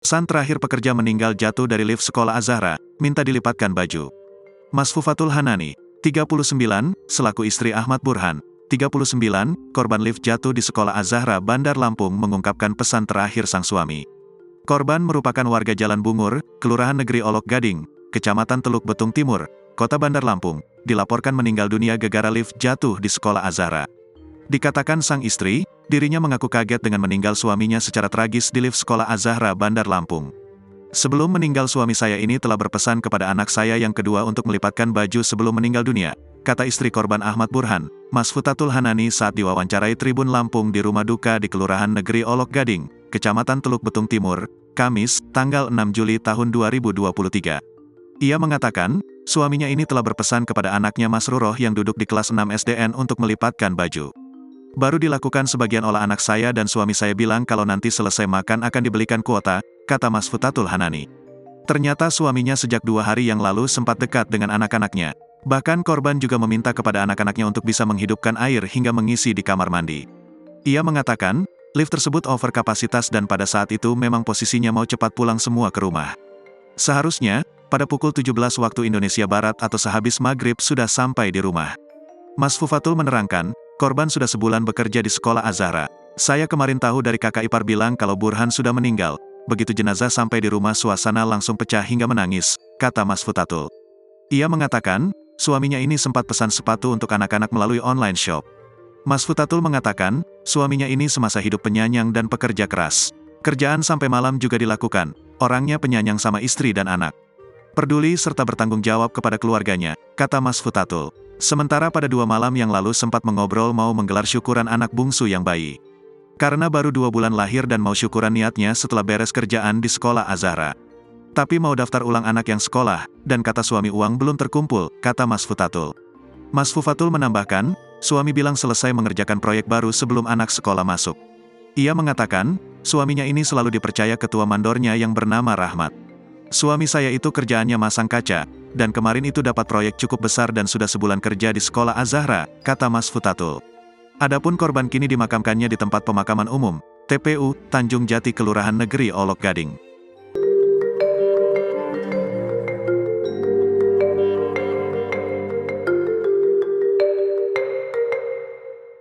Pesan terakhir pekerja meninggal jatuh dari lift sekolah Az-Zahra, minta dilipatkan baju. Masfufatul Hanani, 39, selaku istri Ahmad Burhan, 39, korban lift jatuh di sekolah Az-Zahra Bandar Lampung mengungkapkan pesan terakhir sang suami. Korban merupakan warga Jalan Bungur, Kelurahan Negeri Olok Gading, Kecamatan Teluk Betung Timur, Kota Bandar Lampung, dilaporkan meninggal dunia gara-gara lift jatuh di sekolah Az-Zahra. Dikatakan sang istri, dirinya mengaku kaget dengan meninggal suaminya secara tragis di lift sekolah Az-Zahra Bandar Lampung. Sebelum meninggal suami saya ini telah berpesan kepada anak saya yang kedua untuk melipatkan baju sebelum meninggal dunia, kata istri korban Ahmad Burhan, Masfufatul Hanani saat diwawancarai Tribun Lampung di rumah duka di Kelurahan Negeri Olok Gading, Kecamatan Teluk Betung Timur, Kamis, tanggal 6 Juli tahun 2023. Ia mengatakan, suaminya ini telah berpesan kepada anaknya Mas Ruroh yang duduk di kelas 6 SDN untuk melipatkan baju. Baru dilakukan sebagian oleh anak saya dan suami saya bilang kalau nanti selesai makan akan dibelikan kuota, kata Masfufatul Hanani. Ternyata suaminya sejak 2 hari yang lalu sempat dekat dengan anak-anaknya. Bahkan korban juga meminta kepada anak-anaknya untuk bisa menghidupkan air hingga mengisi di kamar mandi. Ia mengatakan, lift tersebut over kapasitas dan pada saat itu memang posisinya mau cepat pulang semua ke rumah. Seharusnya, pada pukul 17 waktu Indonesia Barat atau sehabis maghrib sudah sampai di rumah. Masfufatul menerangkan, korban sudah sebulan bekerja di sekolah Az-Zahra. Saya kemarin tahu dari kakak ipar bilang kalau Burhan sudah meninggal. Begitu jenazah sampai di rumah suasana langsung pecah hingga menangis, kata Masfufatul. Ia mengatakan, suaminya ini sempat pesan sepatu untuk anak-anak melalui online shop. Masfufatul mengatakan, suaminya ini semasa hidup penyanyang dan pekerja keras. Kerjaan sampai malam juga dilakukan, orangnya penyanyang sama istri dan anak. Peduli serta bertanggung jawab kepada keluarganya, kata Masfufatul. Sementara pada 2 malam yang lalu sempat mengobrol mau menggelar syukuran anak bungsu yang bayi. Karena baru 2 bulan lahir dan mau syukuran niatnya setelah beres kerjaan di sekolah Az-Zahra. Tapi mau daftar ulang anak yang sekolah, dan kata suami uang belum terkumpul, kata Masfufatul. Masfufatul menambahkan, suami bilang selesai mengerjakan proyek baru sebelum anak sekolah masuk. Ia mengatakan, suaminya ini selalu dipercaya ketua mandornya yang bernama Rahmat. Suami saya itu kerjaannya masang kaca, dan kemarin itu dapat proyek cukup besar dan sudah sebulan kerja di sekolah Az-Zahra, kata Masfufatul. Adapun korban kini dimakamkannya di tempat pemakaman umum, TPU, Tanjung Jati Kelurahan Negeri Olok Gading.